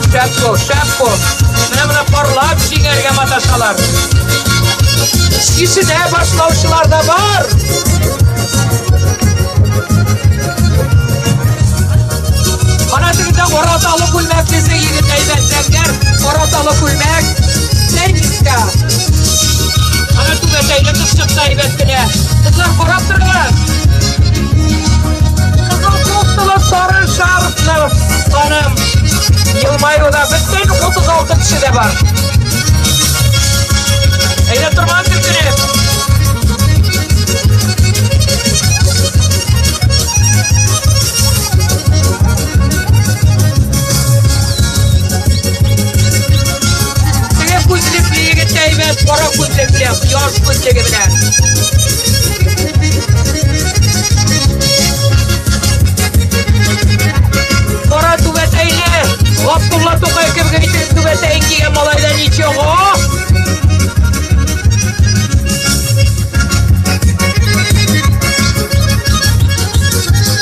Şapko. Mene parlap şingerge mataşalar. İşine başlavuşlar da var. Kanatırda oratalı gülmek bizi yigit eybetsekler. Oratalı gülmek. Neymişka? Ana tübeteyle kız çıktı eybetkine. Kızlar korattırlar. Kızıl koktular sarı şarflar. Hanım. Yılmayro'da bütün 36 kişi de var. Eyle durmaz Türk'üne. Sine kuzlifliği geçeymet, para kuzlifliği, yaş kuzlifliği bilen.